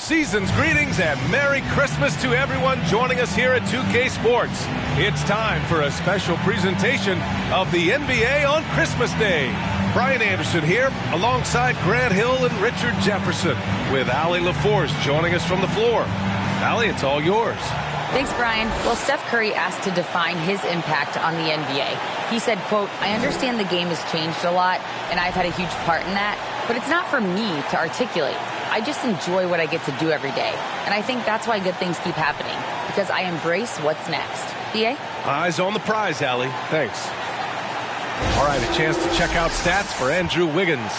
season's greetings and Merry Christmas to everyone joining us here at 2K Sports. It's time for a special presentation of the NBA on Christmas Day. Brian Anderson here alongside Grant Hill and Richard Jefferson with Allie LaForce joining us from the floor. Allie, it's all yours. Thanks, Brian. Well, Steph Curry asked to define his impact on the NBA. He said, quote, "I understand the game has changed a lot, and I've had a huge part in that, but it's not for me to articulate. I just enjoy what I get to do every day. And I think that's why good things keep happening, because I embrace what's next." BA? Eyes on the prize, Allie. Thanks. All right, a chance to check out stats for Andrew Wiggins.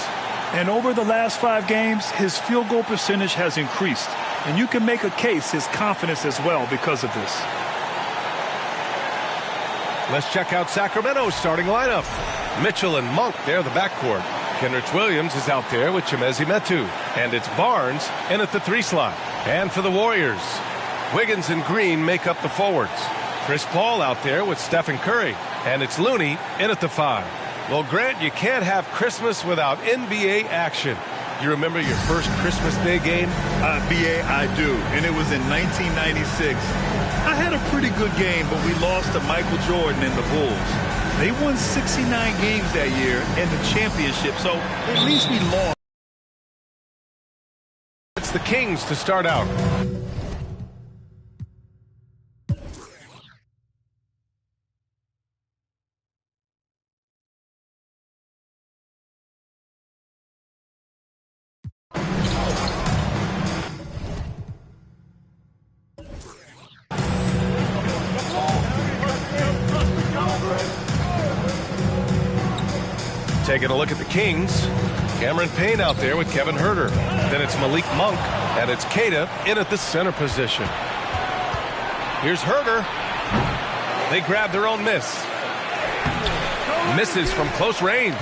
And over the last 5 games, his field goal percentage has increased. And you can make a case his confidence as well because of this. Let's check out Sacramento's starting lineup. Mitchell and Monk, they're the backcourt. Kenrich Williams is out there with Chimezie Metu. And it's Barnes in at the 3 slot. And for the Warriors, Wiggins and Green make up the forwards. Chris Paul out there with Stephen Curry. And it's Looney in at the 5. Well, Grant, you can't have Christmas without NBA action. You remember your first Christmas Day game? BA, I do. And it was in 1996. I had a pretty good game, but we lost to Michael Jordan and the Bulls. They won 69 games that year in the championship, so at least we lost. It's the Kings to start out. Taking a look at the Kings, Cameron Payne out there with Kevin Huerter. Then it's Malik Monk, and it's Keita in at the center position. Here's Huerter. They grab their own miss. Misses from close range.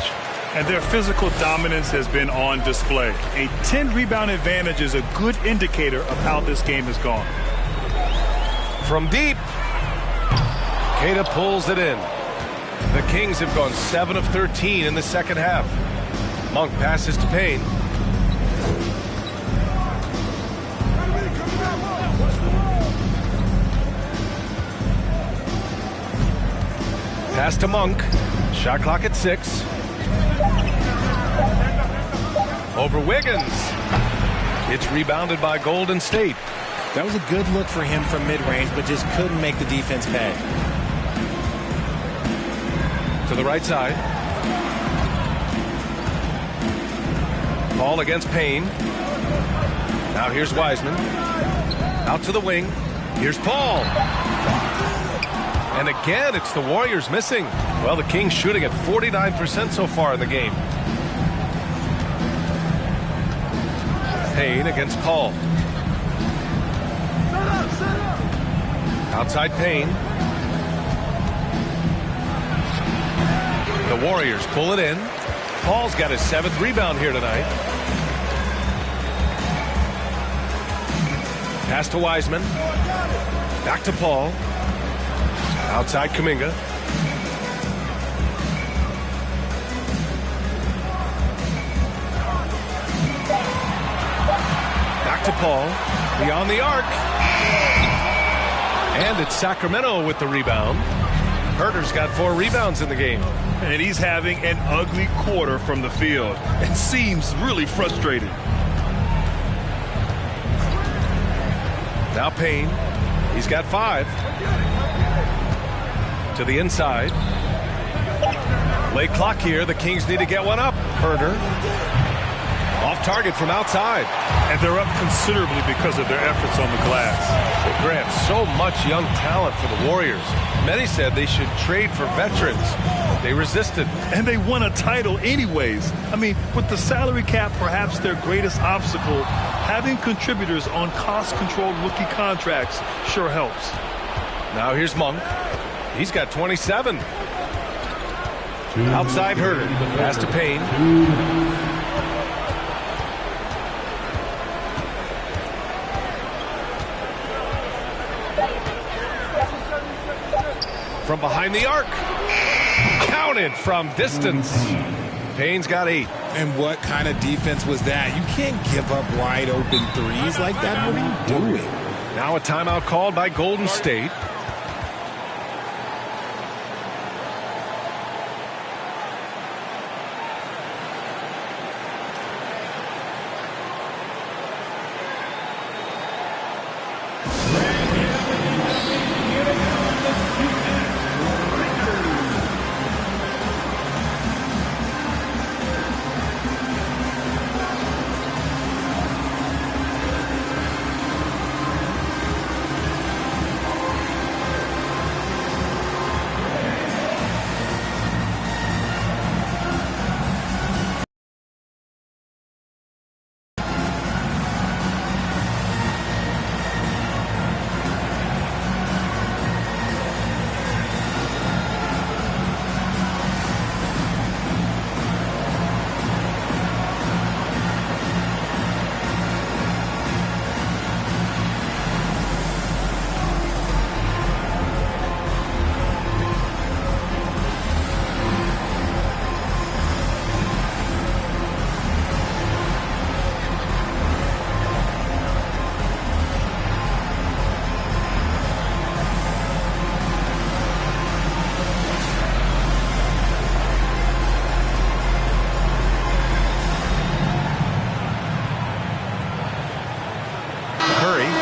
And their physical dominance has been on display. A 10-rebound advantage is a good indicator of how this game has gone. From deep, Keita pulls it in. The Kings have gone 7 of 13 in the second half. Monk passes to Payne. Pass to Monk. Shot clock at 6. Over Wiggins. It's rebounded by Golden State. That was a good look for him from mid-range, but just couldn't make the defense pay. To the right side. Ball against Payne. Now here's Wiseman. Out to the wing. Here's Paul. And again, it's the Warriors missing. Well, the Kings shooting at 49% so far in the game. Payne against Paul. Outside Payne. The Warriors pull it in. Paul's got his 7th rebound here tonight. Pass to Wiseman. Back to Paul. Outside Kuminga. Back to Paul. Beyond the arc. And it's Sacramento with the rebound. Huerter's got 4 rebounds in the game. And he's having an ugly quarter from the field and seems really frustrated. Now Payne. He's got 5. To the inside. Late clock here. The Kings need to get one up. Huerter. Off target from outside. And they're up considerably because of their efforts on the glass. Grant, so much young talent for the Warriors. Many said they should trade for veterans. They resisted. And they won a title anyways. I mean, with the salary cap perhaps their greatest obstacle, having contributors on cost-controlled rookie contracts sure helps. Now here's Monk. He's got 27. Outside Huerter. Pass to Payne. From behind the arc. Counted from distance. Payne's got 8. And what kind of defense was that? You can't give up wide open threes like that. What are you doing? Now a timeout called by Golden State.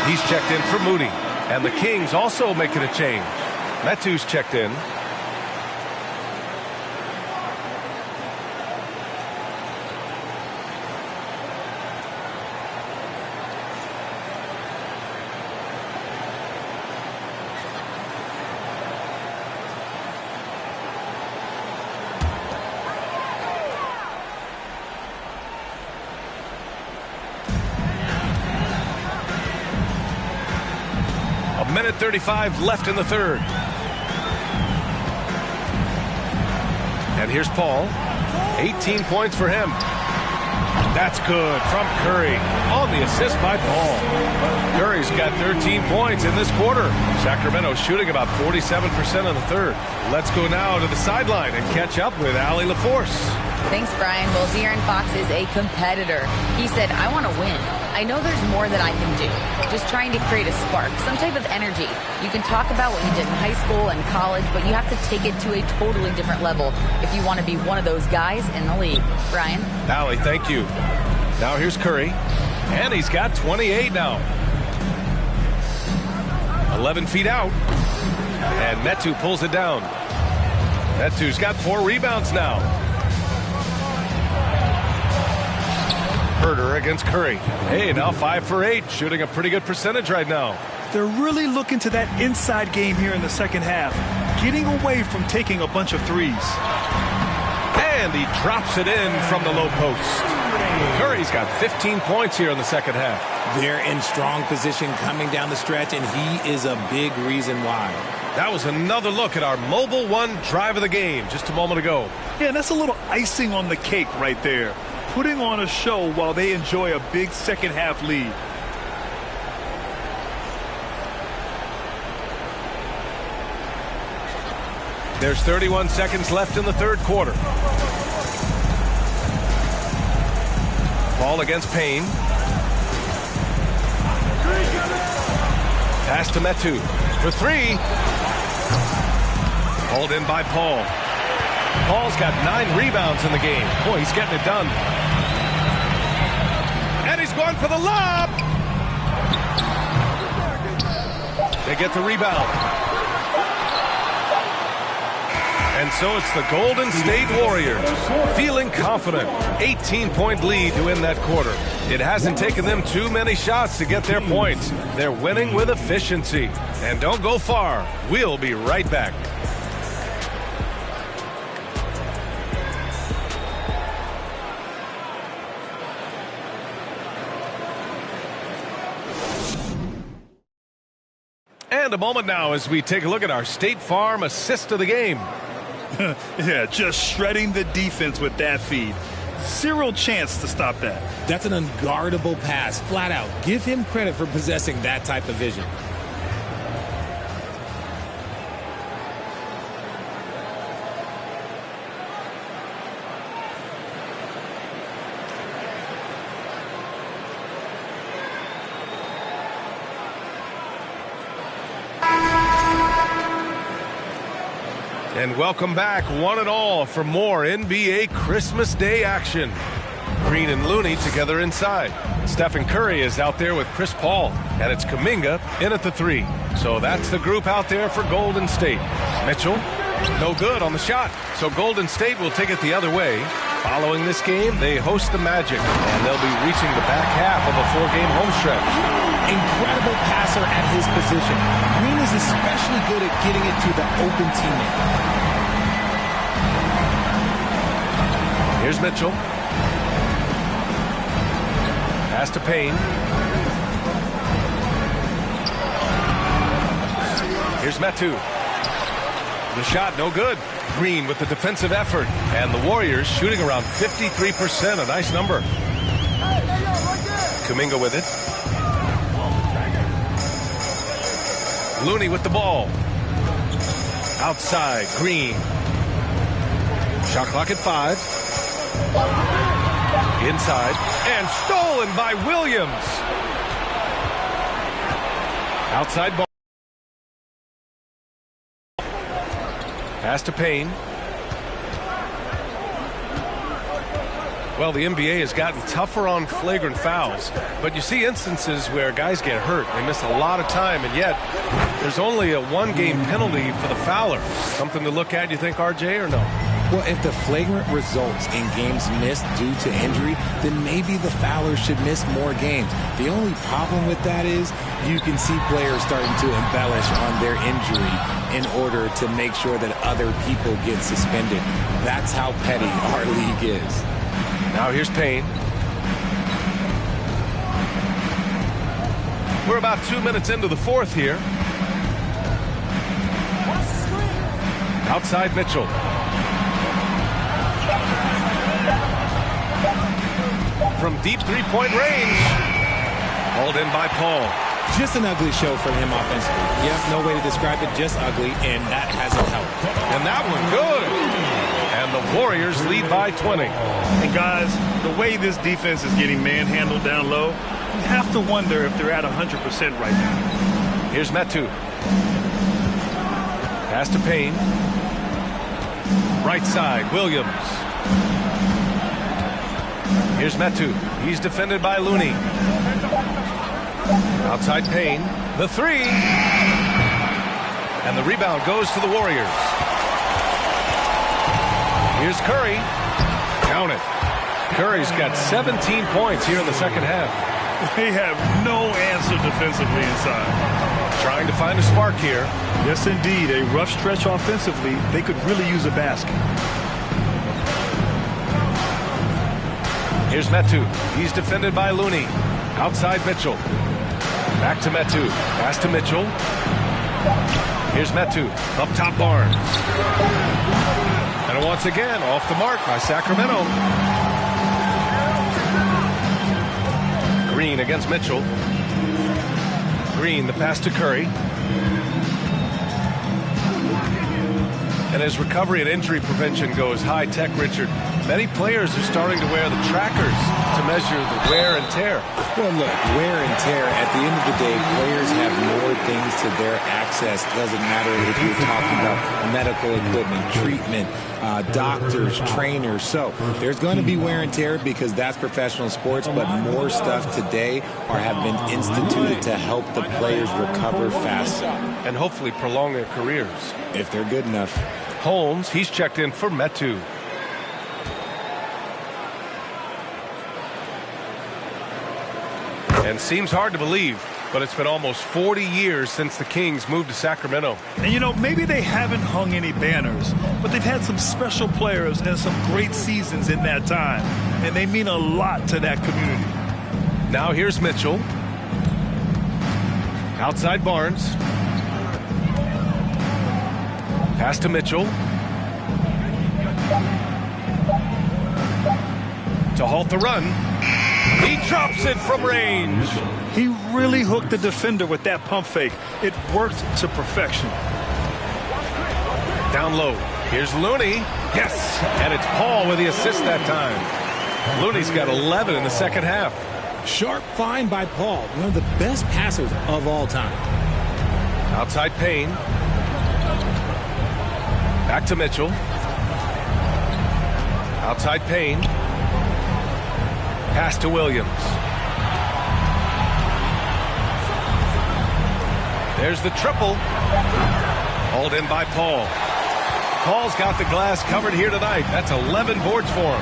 He's checked in for Moody. And the Kings also making a change. Metu's checked in. Minute 35 left in the third. And here's Paul. 18 points for him. That's good from Curry on the assist by Paul. Curry's got 13 points in this quarter. Sacramento shooting about 47% in the third. Let's go now to the sideline and catch up with Allie LaForce. Thanks, Brian. Well, De'Aaron Fox is a competitor. He said, I want to win. I know there's more that I can do. Just trying to create a spark, some type of energy. You can talk about what you did in high school and college, but you have to take it to a totally different level if you want to be one of those guys in the league. Brian? Allie, thank you. Now here's Curry. And he's got 28 now. 11 feet out. And Metu pulls it down. Metu's got 4 rebounds now. Herter against Curry. Hey, now 5 for 8, shooting a pretty good percentage right now. They're really looking to that inside game here in the second half, getting away from taking a bunch of threes. And he drops it in from the low post. Curry's got 15 points here in the second half. They're in strong position coming down the stretch, and he is a big reason why. That was another look at our Mobile One drive of the game just a moment ago. Yeah, that's a little icing on the cake right there. Putting on a show while they enjoy a big second half lead. There's 31 seconds left in the third quarter. Ball against Payne. Pass to Metu for 3. Hauled in by Paul. Paul's got 9 rebounds in the game. Boy, he's getting it done. And he's going for the lob. They get the rebound. And so it's the Golden State Warriors feeling confident. 18-point lead to win that quarter. It hasn't taken them too many shots to get their points. They're winning with efficiency. And don't go far. We'll be right back. And a moment now as we take a look at our State Farm assist of the game. Yeah, just shredding the defense with that feed. Zero chance to stop that. That's an unguardable pass, flat out. Give him credit for possessing that type of vision. And welcome back, one and all, for more NBA Christmas Day action. Green and Looney together inside. Stephen Curry is out there with Chris Paul, and it's Kuminga in at the 3. So that's the group out there for Golden State. Mitchell, no good on the shot. So Golden State will take it the other way. Following this game, they host the Magic, and they'll be reaching the back half of a 4-game home stretch. Incredible passer at his position. Green is especially good at getting it to the open teammate. Here's Mitchell. Pass to Payne. Here's Metu. The shot, no good. Green with the defensive effort. And the Warriors shooting around 53%, a nice number. Kuminga with it. Looney with the ball. Outside, Green. Shot clock at 5. Inside, and stolen by Williams. Outside ball. Pass to Payne. Well, the NBA has gotten tougher on flagrant fouls, but you see instances where guys get hurt. They miss a lot of time, and yet there's only a 1-game penalty for the fouler. Something to look at, you think, RJ, or no? Well, if the flagrant results in games missed due to injury, then maybe the fouler should miss more games. The only problem with that is you can see players starting to embellish on their injury in order to make sure that other people get suspended. That's how petty our league is. Now here's Payne. We're about 2 minutes into the 4th here. Outside Mitchell. From deep three-point range. Hauled in by Paul. Just an ugly show from him offensively. Yep, no way to describe it, just ugly, and that hasn't helped. And that one good. And the Warriors lead by 20. And guys, the way this defense is getting manhandled down low, you have to wonder if they're at 100% right now. Here's Metu. Pass to Payne. Right side, Williams. Here's Metu. He's defended by Looney. Outside Payne. The 3. And the rebound goes to the Warriors. Here's Curry. Count it. Curry's got 17 points here in the second half. They have no answer defensively inside. Trying to find a spark here. Yes, indeed. A rough stretch offensively. They could really use a basket. Here's Metu. He's defended by Looney. Outside Mitchell. Back to Metu. Pass to Mitchell. Here's Metu. Up top Barnes. And once again, off the mark by Sacramento. Green against Mitchell. Green, the pass to Curry. And as recovery and injury prevention goes high-tech, Richard, many players are starting to wear the trackers to measure the wear and tear. Well, look, wear and tear, at the end of the day, players have more things to their access. It doesn't matter if you're talking about medical equipment, treatment, doctors, trainers. So there's going to be wear and tear because that's professional sports, but more stuff today have been instituted to help the players recover faster. And hopefully prolong their careers. If they're good enough. Holmes, he's checked in for Metu. And seems hard to believe, but it's been almost 40 years since the Kings moved to Sacramento. And, you know, maybe they haven't hung any banners, but they've had some special players and some great seasons in that time. And they mean a lot to that community. Now here's Mitchell. Outside Barnes. Pass to Mitchell. To halt the run. He drops it from range. He really hooked the defender with that pump fake. It worked to perfection. Down low. Here's Looney. Yes. And it's Paul with the assist that time. Looney's got 11 in the second half. Sharp find by Paul. One of the best passers of all time. Outside Payne. Back to Mitchell. Outside Payne. Pass to Williams. There's the triple. Hauled in by Paul. Paul's got the glass covered here tonight. That's 11 boards for him.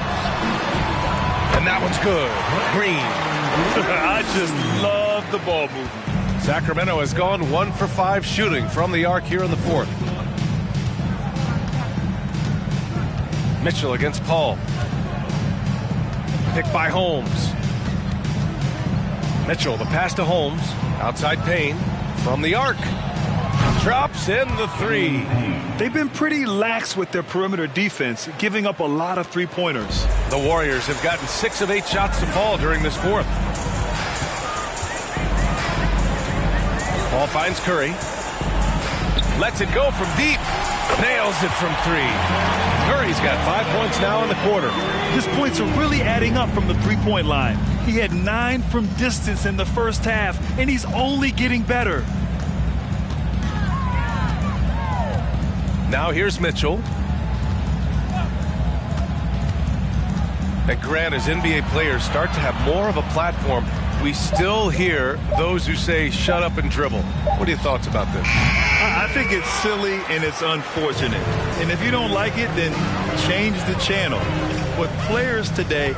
And that one's good. Green. I just love the ball movement. Sacramento has gone 1 for 5 shooting from the arc here in the fourth. Mitchell against Paul. Picked by Holmes. Mitchell, the pass to Holmes. Outside Payne. From the arc. Drops in the 3. They've been pretty lax with their perimeter defense, giving up a lot of three-pointers. The Warriors have gotten 6 of 8 shots to fall during this fourth. Paul finds Curry. Lets it go from deep. Nails it from 3. Curry's got 5 points now in the quarter. His points are really adding up from the three-point line. He had 9 from distance in the first half, and he's only getting better. Now here's Mitchell. And grant, as NBA players start to have more of a platform, we still hear those who say, shut up and dribble. What are your thoughts about this? I think it's silly and it's unfortunate. And if you don't like it, then change the channel. But players today,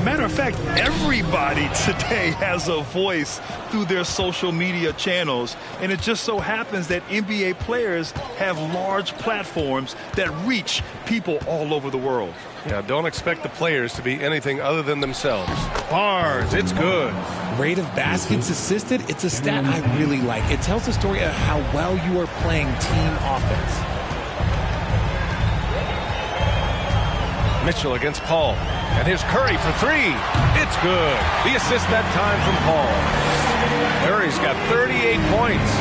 matter of fact, everybody today has a voice through their social media channels. And it just so happens that NBA players have large platforms that reach people all over the world. Yeah, don't expect the players to be anything other than themselves. Barnes, it's good. Rate of baskets assisted, it's a stat I really like. It tells the story of how well you are playing team offense. Mitchell against Paul. And here's Curry for 3. It's good. The assist that time from Paul. Curry's got 38 points.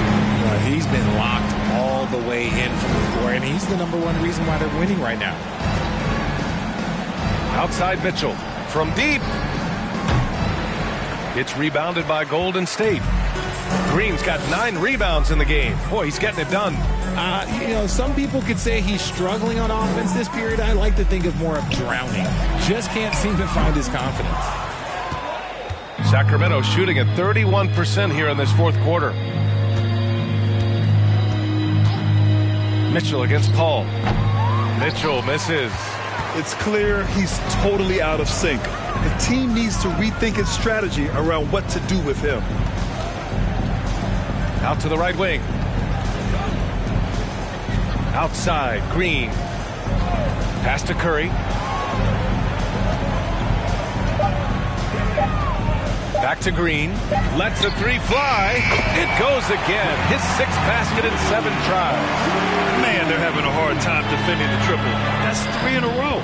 He's been locked all the way in from the floor, and he's the #1 reason why they're winning right now. Outside Mitchell from deep. It's rebounded by Golden State. Green's got 9 rebounds in the game. Boy, he's getting it done. Some people could say he's struggling on offense this period. I like to think of more of drowning. Just can't seem to find his confidence. Sacramento shooting at 31% here in this fourth quarter. Mitchell against Paul. Mitchell misses. It's clear he's totally out of sync. The team needs to rethink its strategy around what to do with him. Out to the right wing. Outside, Green. Pass to Curry. Back to Green. Lets the 3 fly. It goes again. His 6th basket in 7 tries. Man, they're having a hard time defending the triple. That's 3 in a row.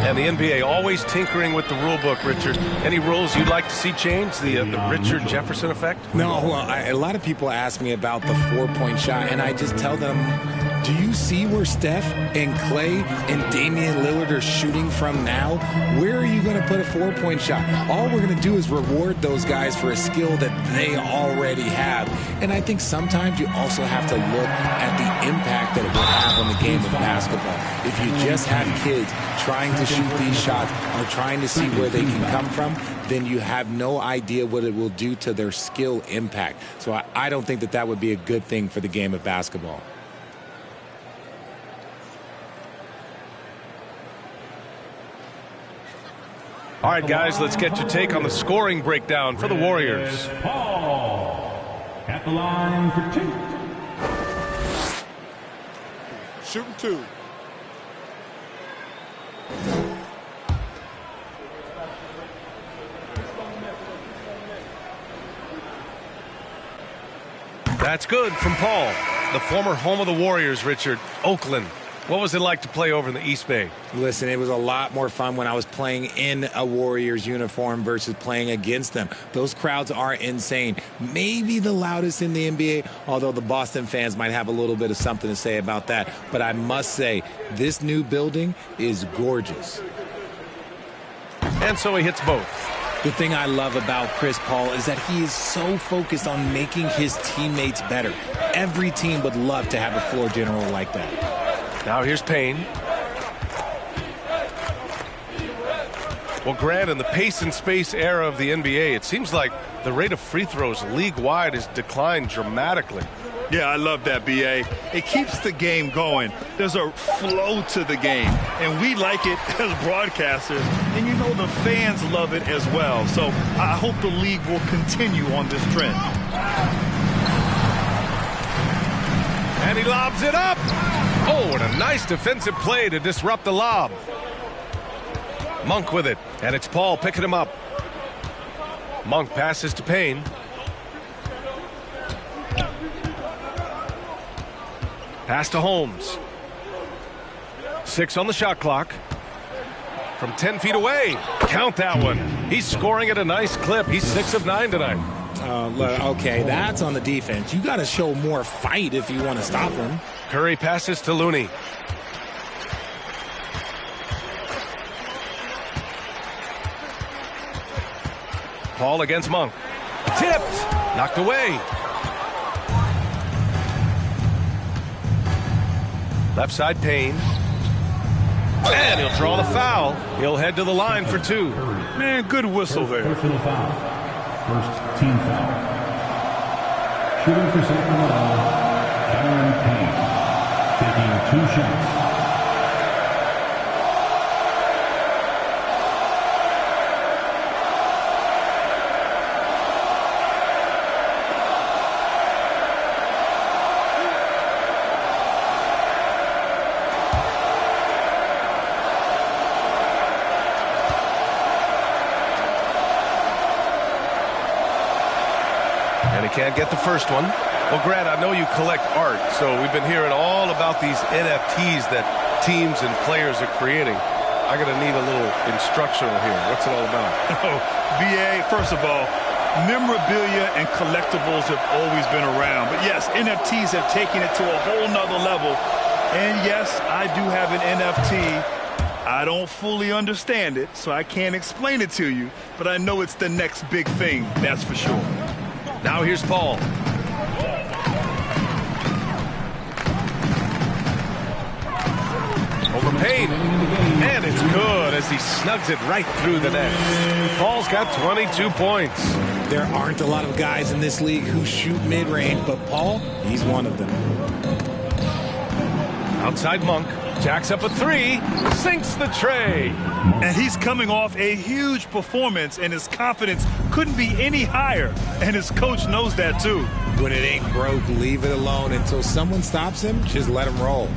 And the NBA always tinkering with the rule book, Richard. Any rules you'd like to see changed? The Richard Jefferson effect? No, a lot of people ask me about the 4-point shot, and I just tell them, do you see where Steph and Clay and Damian Lillard are shooting from now? Where are you going to put a 4-point shot? All we're going to do is reward those guys for a skill that they already have. And I think sometimes you also have to look at the impact that it will have on the game of basketball. If you just have kids trying to shoot these shots or trying to see where they can come from, then you have no idea what it will do to their skill impact. So I don't think that would be a good thing for the game of basketball. All right, guys, let's get your take on the scoring breakdown for the Warriors. Paul at the line for 2. Shooting 2. That's good from Paul, the former home of the Warriors, Richard, Oakland. What was it like to play over in the East Bay? Listen, it was a lot more fun when I was playing in a Warriors uniform versus playing against them. Those crowds are insane. Maybe the loudest in the NBA, although the Boston fans might have a little bit of something to say about that. But I must say, this new building is gorgeous. And so he hits both. The thing I love about Chris Paul is that he is so focused on making his teammates better. Every team would love to have a floor general like that. Now here's Payne. Well, Grant, in the pace and space era of the NBA, it seems like the rate of free throws league-wide has declined dramatically. Yeah, I love that, B.A. It keeps the game going. There's a flow to the game, and we like it as broadcasters, and you know the fans love it as well. So I hope the league will continue on this trend. And he lobs it up. Oh, and a nice defensive play to disrupt the lob. Monk with it, and it's Paul picking him up. Monk passes to Payne. Pass to Holmes. 6 on the shot clock. From 10 feet away. Count that one. He's scoring at a nice clip. He's 6 of 9 tonight. Okay, that's on the defense. You got to show more fight if you want to stop him. Curry passes to Looney. Paul against Monk. Tipped. Knocked away. Left side Payne. And he'll draw the foul. He'll head to the line for 2. Man, good whistle there. Personal foul. First team foul. Shooting for Sacramento, Cameron Payne. Taking 2 shots. Can't get the first one. Well, Grant, I know you collect art, so we've been hearing all about these NFTs that teams and players are creating. I'm going to need a little instructional here. What's it all about? B.A., first of all, memorabilia and collectibles have always been around. But yes, NFTs have taken it to a whole nother level. And yes, I do have an NFT. I don't fully understand it, so I can't explain it to you. But I know it's the next big thing, that's for sure. Now here's Paul. Over Payne. And it's good as he snugs it right through the net. Paul's got 22 points. There aren't a lot of guys in this league who shoot mid-range, but Paul, he's one of them. Outside Monk. Jacks up a 3, sinks the tray. And he's coming off a huge performance, and his confidence couldn't be any higher. And his coach knows that, too. When it ain't broke, leave it alone until someone stops him. Just let him roll.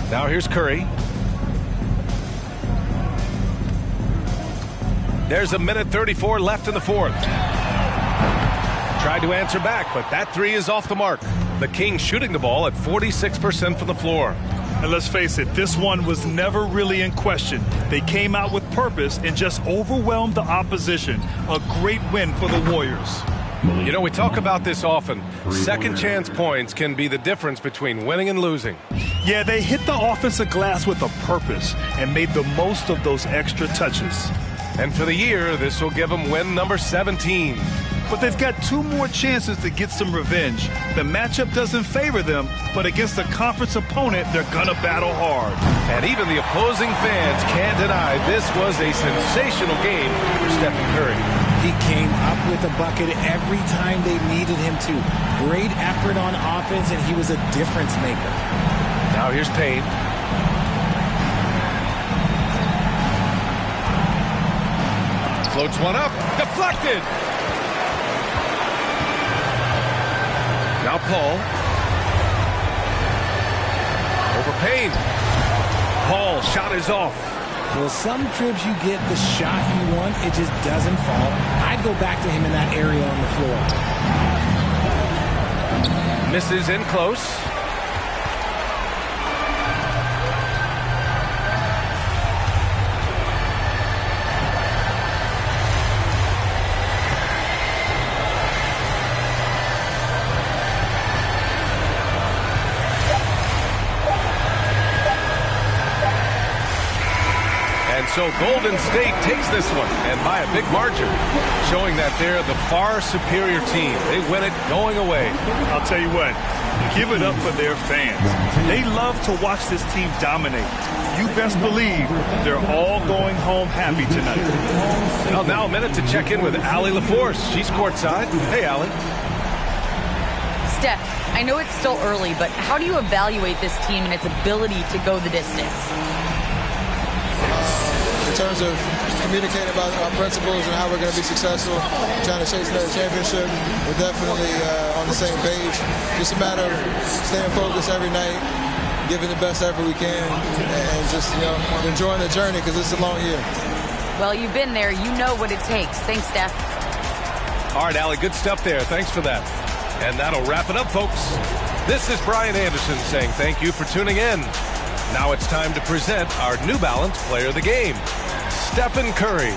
Now here's Curry. There's 1:34 left in the 4th. Tried to answer back, but that 3 is off the mark. The Kings shooting the ball at 46% from the floor. And let's face it, this one was never really in question. They came out with purpose and just overwhelmed the opposition. A great win for the Warriors. You know, we talk about this often. Second chance points can be the difference between winning and losing. Yeah, they hit the offensive glass with a purpose and made the most of those extra touches. And for the year, this will give them win number 17. But they've got 2 more chances to get some revenge. The matchup doesn't favor them, but against a conference opponent, they're gonna battle hard. And even the opposing fans can't deny this was a sensational game for Stephen Curry. He came up with a bucket every time they needed him to. Great effort on offense, and he was a difference maker. Now here's Payne. Floats one up, deflected. Now Paul. Over Payne. Paul, shot is off. Well, some trips you get the shot you want, it just doesn't fall. I'd go back to him in that area on the floor. Misses in close. So So Golden State takes this one, and by a big margin, showing that they're the far superior team. They win it going away. I'll tell you what, give it up for their fans. They love to watch this team dominate. You best believe they're all going home happy tonight. Well, now a minute to check in with Allie LaForce. She's courtside. Hey, Allie. Steph, I know it's still early, but how do you evaluate this team and its ability to go the distance? In terms of communicating about our principles and how we're going to be successful, trying to chase another championship, we're definitely on the same page. Just a matter of staying focused every night, giving the best effort we can, and just enjoying the journey because it's a long year. Well, you've been there. You know what it takes. Thanks, Steph. All right, Allie, good stuff there. Thanks for that. And that'll wrap it up, folks. This is Brian Anderson saying thank you for tuning in. Now it's time to present our New Balance Player of the Game, Stephen Curry.